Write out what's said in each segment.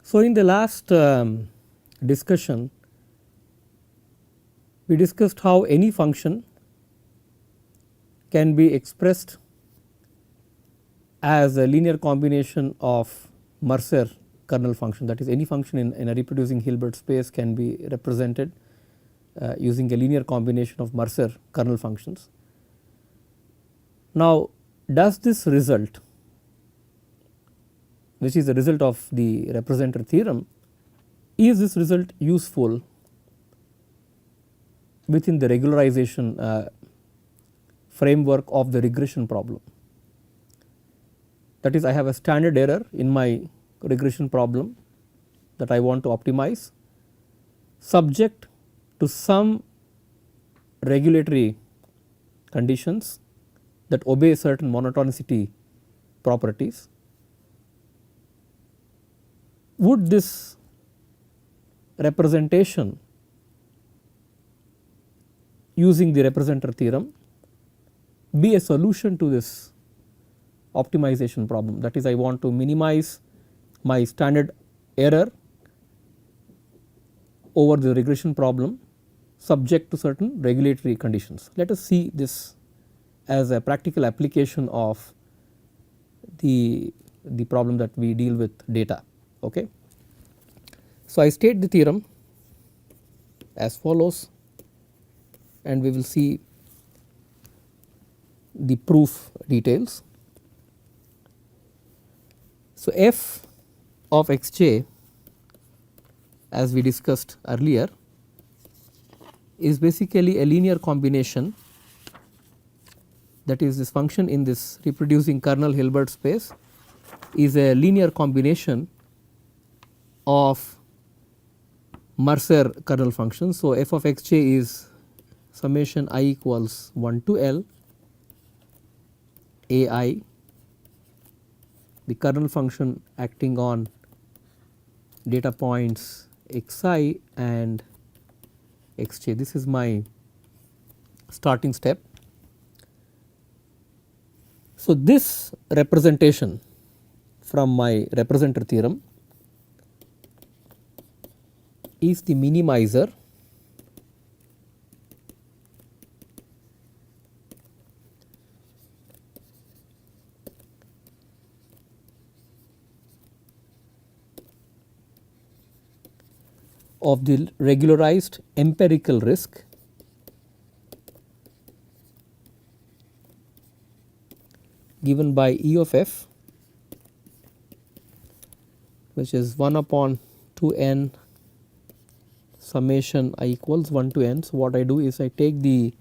So, in the last discussion, we discussed how any function can be expressed as a linear combination of Mercer kernel function, that is any function in a reproducing Hilbert space can be represented using a linear combination of Mercer kernel functions. Now, does this result, which is the result of the representer theorem, is this result useful within the regularization framework of the regression problem? That is, I have a standard error in my regression problem that I want to optimize, subject to some regulatory conditions that obey certain monotonicity properties. Would this representation using the representer theorem be a solution to this optimization problem? That is, I want to minimize my standard error over the regression problem subject to certain regulatory conditions. Let us see this as a practical application of the problem that we deal with data. Okay. So, I state the theorem as follows, and we will see the proof details. So, f of xj, as we discussed earlier, is basically a linear combination, that is, this function in this reproducing kernel Hilbert space is a linear combination of Mercer kernel functions. So, f of xj is summation I equals 1 to L ai, the kernel function acting on data points xi and xj. This is my starting step. So, this representation from my representer theorem is the minimizer of the regularized empirical risk given by E of f, which is 1 upon 2 n summation I equals 1 to n. So, what I do is I take the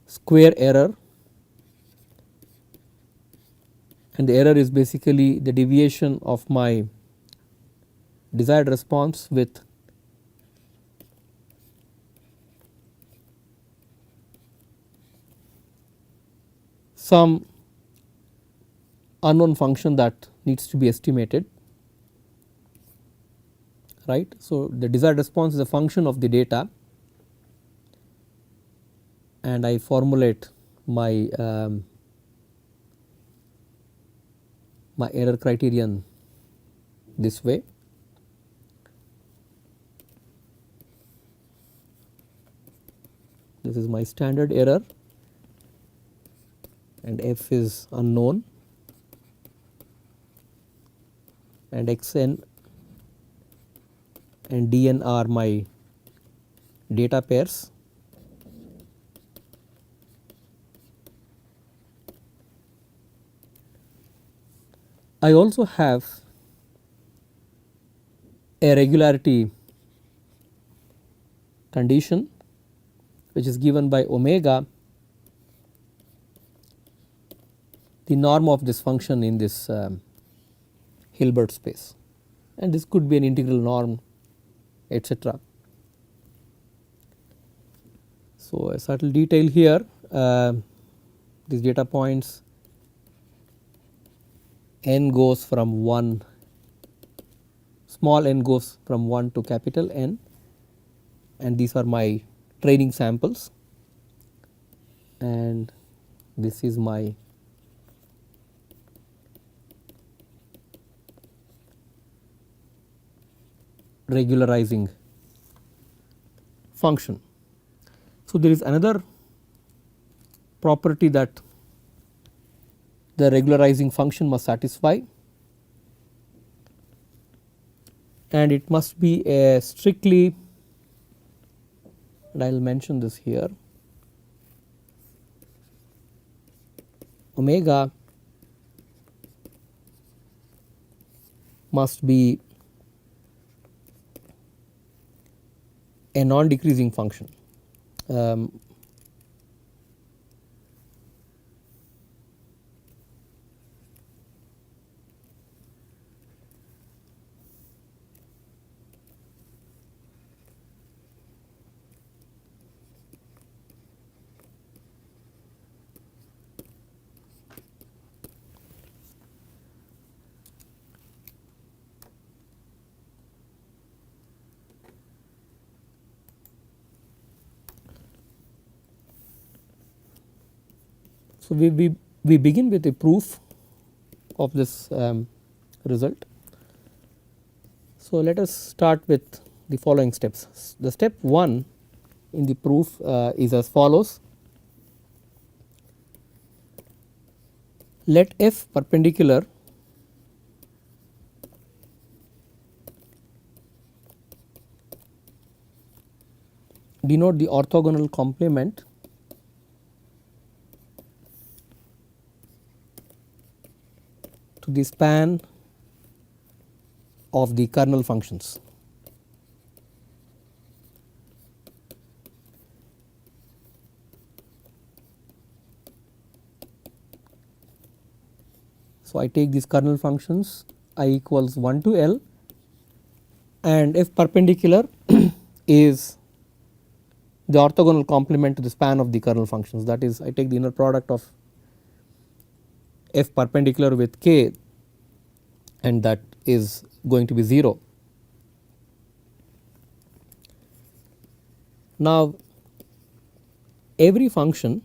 square error, and the error is basically the deviation of my desired response with some unknown function that needs to be estimated, right. So, the desired response is a function of the data, and I formulate my my error criterion this way. This is my standard error, and f is unknown, and xn and dn are my data pairs. I also have a regularity condition which is given by omega, the norm of this function in this Hilbert space, and this could be an integral norm, etc. So, a subtle detail here, these data points n goes from 1, small n goes from 1 to capital N, and these are my training samples, and this is my regularizing function. So, there is another property that the regularizing function must satisfy, and it must be a strictly, and I will mention this here, omega must be a non decreasing function. So, we begin with a proof of this result. So, let us start with the following steps. The step 1 in the proof is as follows. Let f perpendicular denote the orthogonal complement to the span of the kernel functions. So, I take these kernel functions I equals 1 to L, and f perpendicular is the orthogonal complement to the span of the kernel functions, that is I take the inner product of f perpendicular with k, and that is going to be 0. Now, every function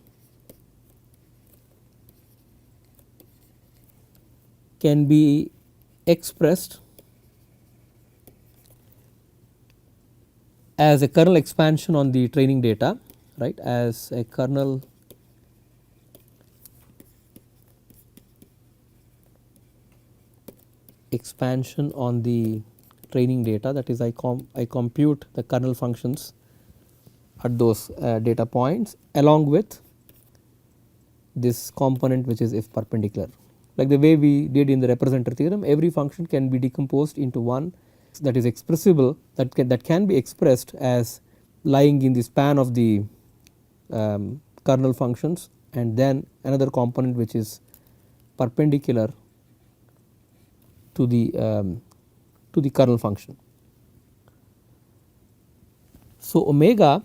can be expressed as a kernel expansion on the training data, right, as a kernel expansion on the training data, that is I compute the kernel functions at those data points along with this component which is f perpendicular. Like the way we did in the representer theorem, every function can be decomposed into one that is expressible, that can be expressed as lying in the span of the kernel functions, and then another component which is perpendicular to the kernel function. So, omega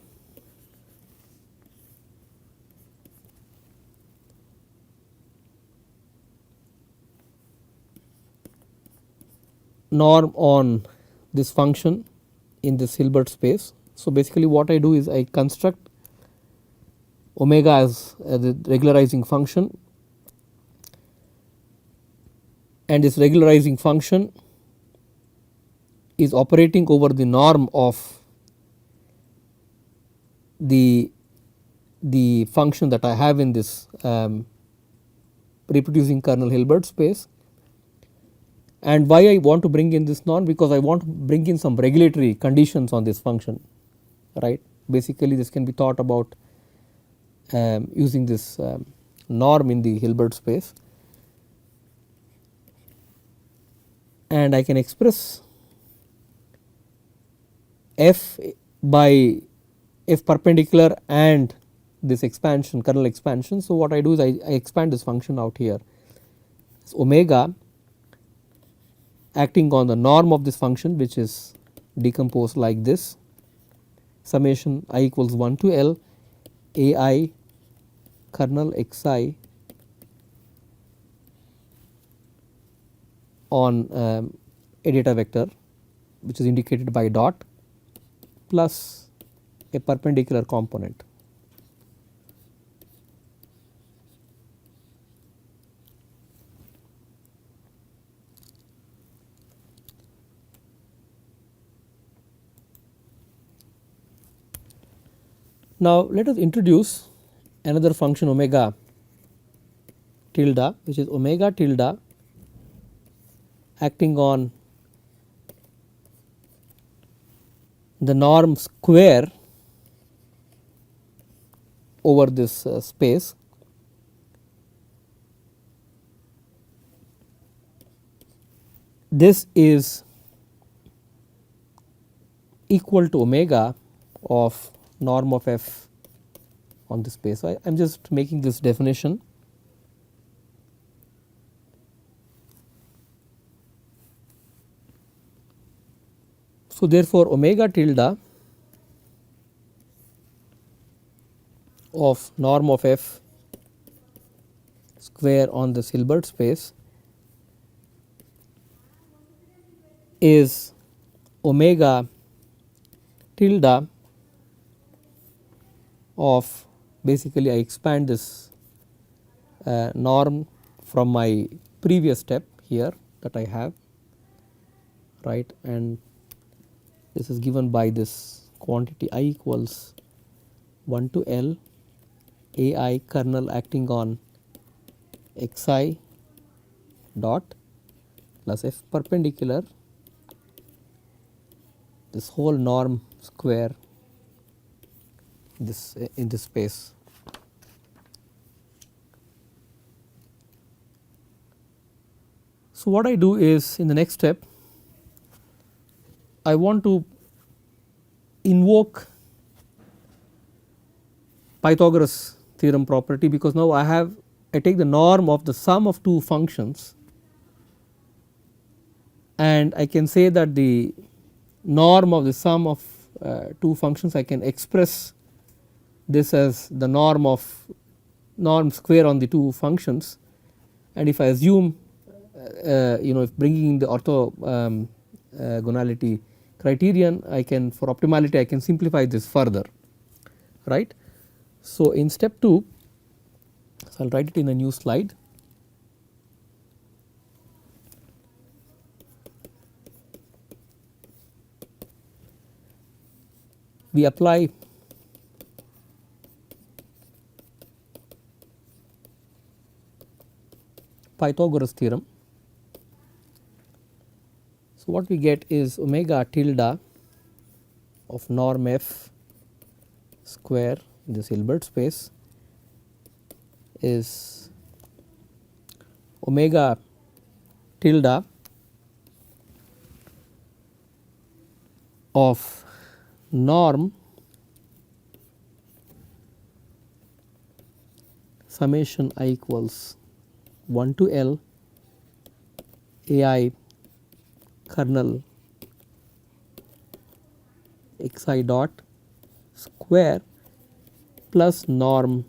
norm on this function in this Hilbert space. So, basically what I do is I construct omega as the regularizing function, and this regularizing function is operating over the norm of the function that I have in this reproducing kernel Hilbert space. And why I want to bring in this norm? Because I want to bring in some regulatory conditions on this function, right. Basically this can be thought about using this norm in the Hilbert space, and I can express f by f perpendicular and this expansion, kernel expansion. So, what I do is I expand this function out here. So, omega acting on the norm of this function, which is decomposed like this, summation I equals 1 to L a I kernel xi on a data vector which is indicated by dot plus a perpendicular component. Now let us introduce another function omega tilde, which is omega tilde acting on the norm square over this space. This is equal to omega of norm of f on the space. So, I am just making this definition. So, therefore, omega tilde of norm of f square on the Hilbert space is omega tilde of, basically I expand this norm from my previous step here that I have, right, and this is given by this quantity I equals 1 to L AI kernel acting on xi dot plus f perpendicular this whole norm square this in this space. So, what I do is, in the next step I want to invoke Pythagoras theorem property, because now I take the norm of the sum of two functions and I can say that the norm of the sum of two functions, I can express this as the norm square on the two functions, and if I assume if bringing in the orthogonality criterion, I can, for optimality I can simplify this further, right. So, in step 2, so I will write it in a new slide. We apply Pythagoras theorem. So, what we get is omega tilde of norm f square in this Hilbert space is omega tilde of norm summation I equals 1 to L AI kernel xi dot square plus norm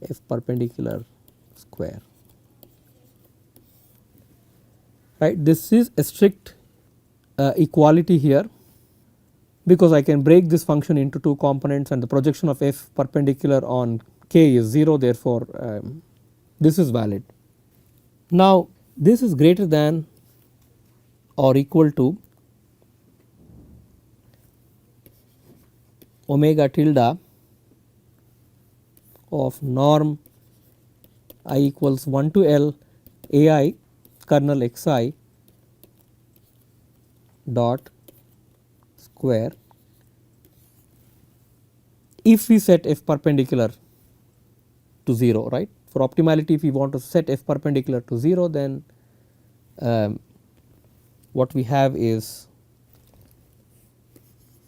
f perpendicular square, right. This is a strict equality here, because I can break this function into two components and the projection of f perpendicular on k is 0, therefore, this is valid. Now, this is greater than or equal to omega tilde of norm I equals 1 to L AI kernel xi dot square if we set f perpendicular to 0, right. For optimality, if we want to set f perpendicular to 0, then what we have is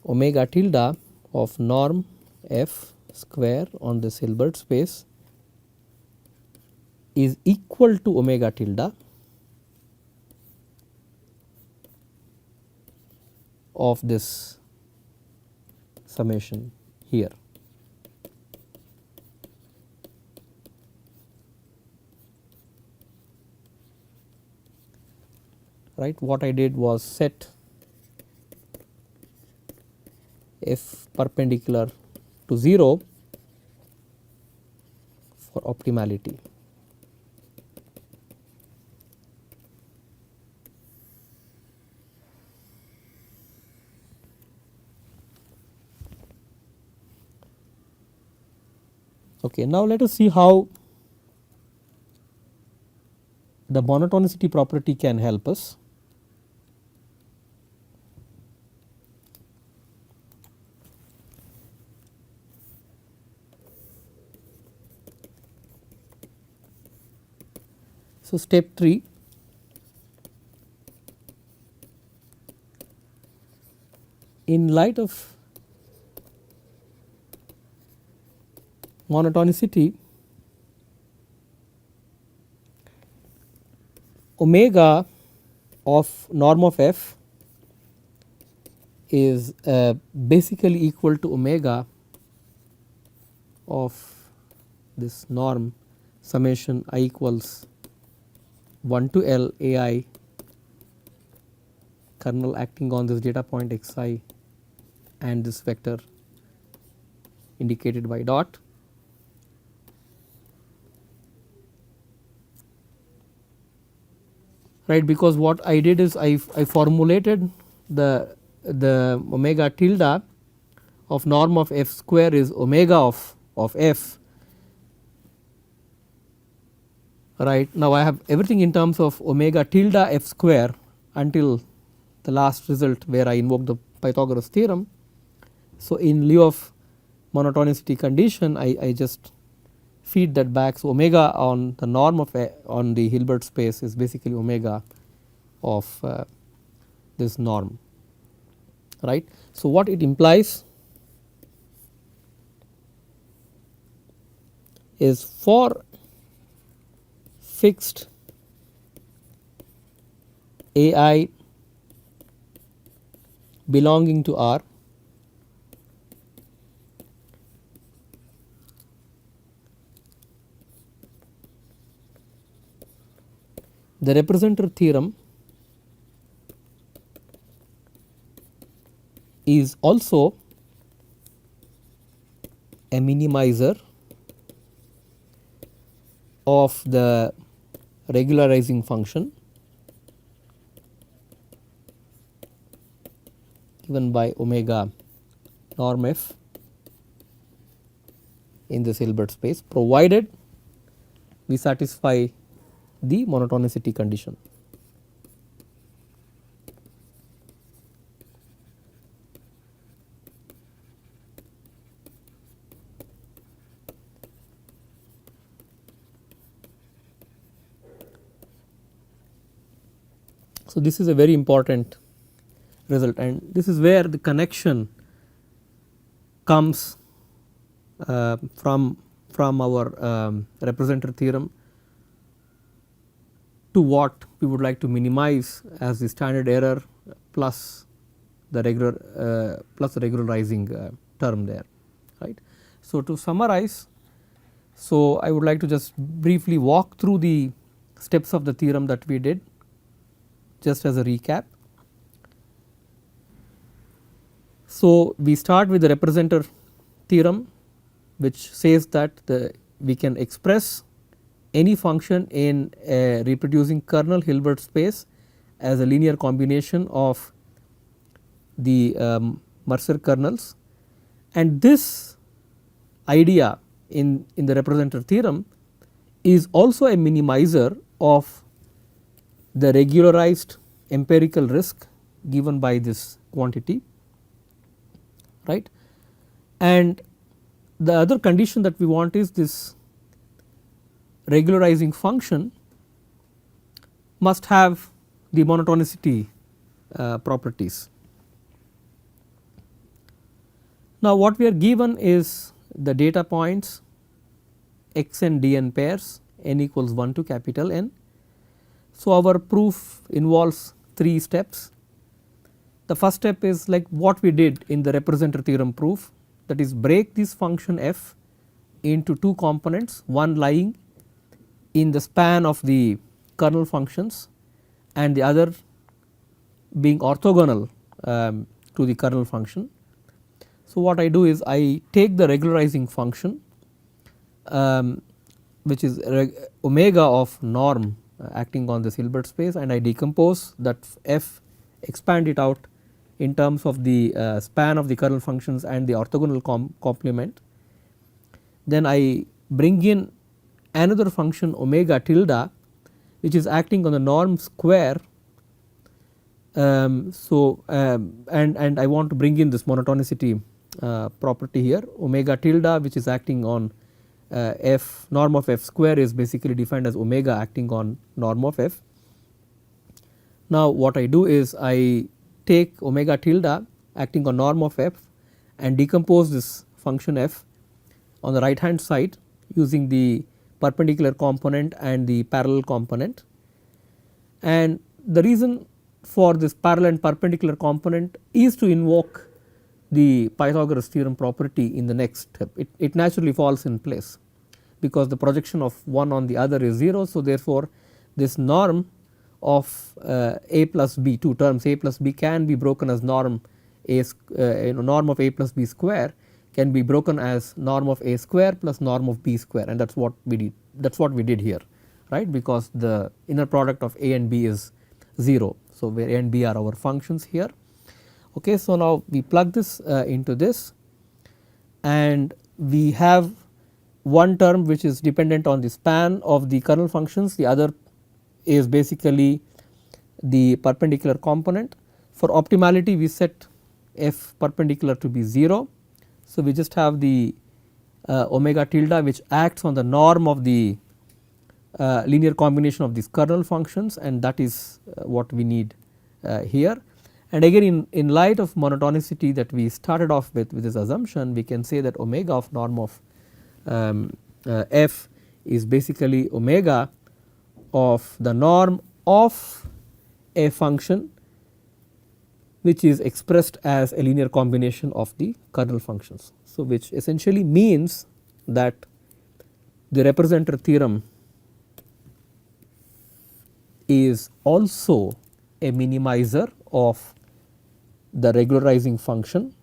omega tilde of norm f square on this Hilbert space is equal to omega tilde of this summation here. Right, what I did was set f perpendicular to 0 for optimality. Okay, now let us see how the monotonicity property can help us. So, step 3, in light of monotonicity, omega of norm of f is basically equal to omega of this norm summation I equals 1 to L A I kernel acting on this data point x I and this vector indicated by dot. Right, because what I did is I formulated the omega tilde of norm of f square is omega of f. Right, now I have everything in terms of omega tilde f square until the last result where I invoke the Pythagoras theorem. So, in lieu of monotonicity condition I just feed that back. So, omega on the norm of on the Hilbert space is basically omega of this norm, right. So, what it implies is for fixed A I belonging to R, the representer theorem is also a minimizer of the regularizing function given by omega norm f in this Hilbert space, provided we satisfy the monotonicity condition. So, this is a very important result, and this is where the connection comes from our representer theorem to what we would like to minimize as the standard error plus the regularizing term there, right. So, to summarize, so I would like to just briefly walk through the steps of the theorem that we did just as a recap. So, we start with the representer theorem, which says that we can express any function in a reproducing kernel Hilbert space as a linear combination of the Mercer kernels, and this idea in the representer theorem is also a minimizer of the regularized empirical risk given by this quantity, right. And the other condition that we want is this regularizing function must have the monotonicity properties. Now, what we are given is the data points x and dn pairs n equals 1 to capital N. So, our proof involves 3 steps. The first step is like what we did in the representer theorem proof, that is break this function f into 2 components, one lying in the span of the kernel functions and the other being orthogonal to the kernel function. So, what I do is I take the regularizing function which is omega of norm acting on this Hilbert space, and I decompose that f, expand it out in terms of the span of the kernel functions and the orthogonal complement then I bring in another function omega tilde which is acting on the norm square. And I want to bring in this monotonicity property here. Omega tilde which is acting on f, norm of f square is basically defined as omega acting on norm of f. Now what I do is I take omega tilde acting on norm of f and decompose this function f on the right hand side using the perpendicular component and the parallel component. And the reason for this parallel and perpendicular component is to invoke the Pythagoras theorem property in the next step. It naturally falls in place because the projection of one on the other is 0. So therefore this norm of a plus b, two terms a plus b can be broken as norm a norm of a plus b square can be broken as norm of a square plus norm of b square, and that is what we did here, right, because the inner product of a and b is 0. So where a and b are our functions here. Okay, so now we plug this into this and we have one term which is dependent on the span of the kernel functions, the other is basically the perpendicular component. For optimality we set f perpendicular to be 0. So we just have the omega tilde which acts on the norm of the linear combination of these kernel functions, and that is what we need here. And again in light of monotonicity that we started off with this assumption, we can say that omega of norm of f is basically omega of the norm of a function which is expressed as a linear combination of the kernel functions. So which essentially means that the representer theorem is also a minimizer of the regularizing function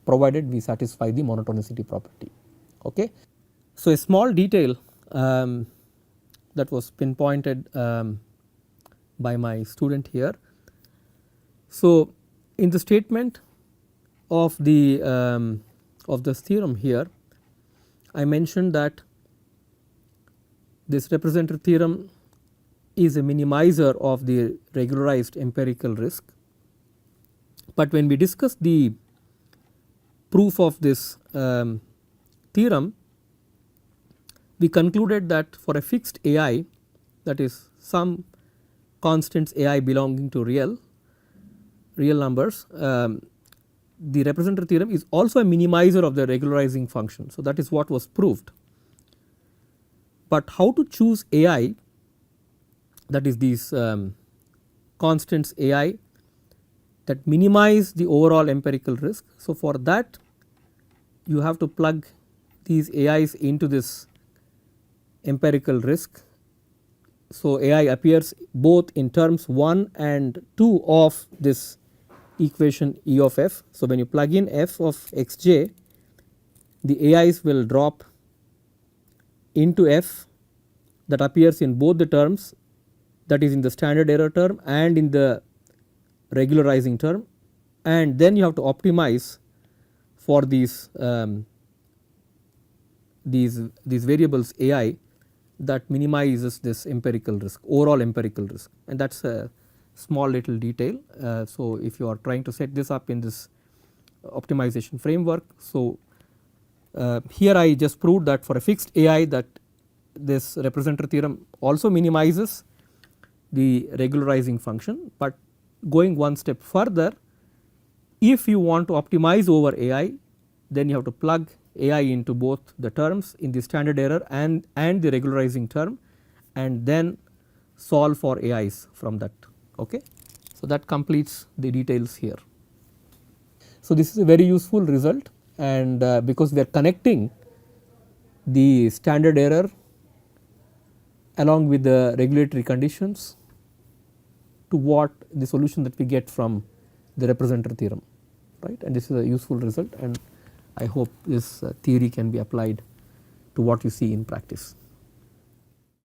provided we satisfy the monotonicity property. Okay. So a small detail that was pinpointed by my student here. So in the statement of the of this theorem here, I mentioned that this representer theorem is a minimizer of the regularized empirical risk. But when we discuss the proof of this theorem, we concluded that for a fixed AI, that is some constants AI belonging to real numbers, the representer theorem is also a minimizer of the regularizing function. So that is what was proved. But how to choose AI, that is these constants AI that minimize the overall empirical risk. So for that you have to plug these AIs into this empirical risk. So AI appears both in terms 1 and 2 of this equation E of f. So when you plug in f of xj, the AIs will drop into f that appears in both the terms, that is in the standard error term and in the regularizing term, and then you have to optimize for these variables AI that minimizes this empirical risk, overall empirical risk, and that is a small little detail. So if you are trying to set this up in this optimization framework, so here I just proved that for a fixed AI that this representer theorem also minimizes the regularizing function. But going one step further, if you want to optimize over AI, then you have to plug AI into both the terms in the standard error and the regularizing term, and then solve for AIs from that. Okay. So that completes the details here. So this is a very useful result, and because we are connecting the standard error along with the regulatory conditions to what the solution that we get from the representer theorem, right, and this is a useful result, and I hope this theory can be applied to what you see in practice.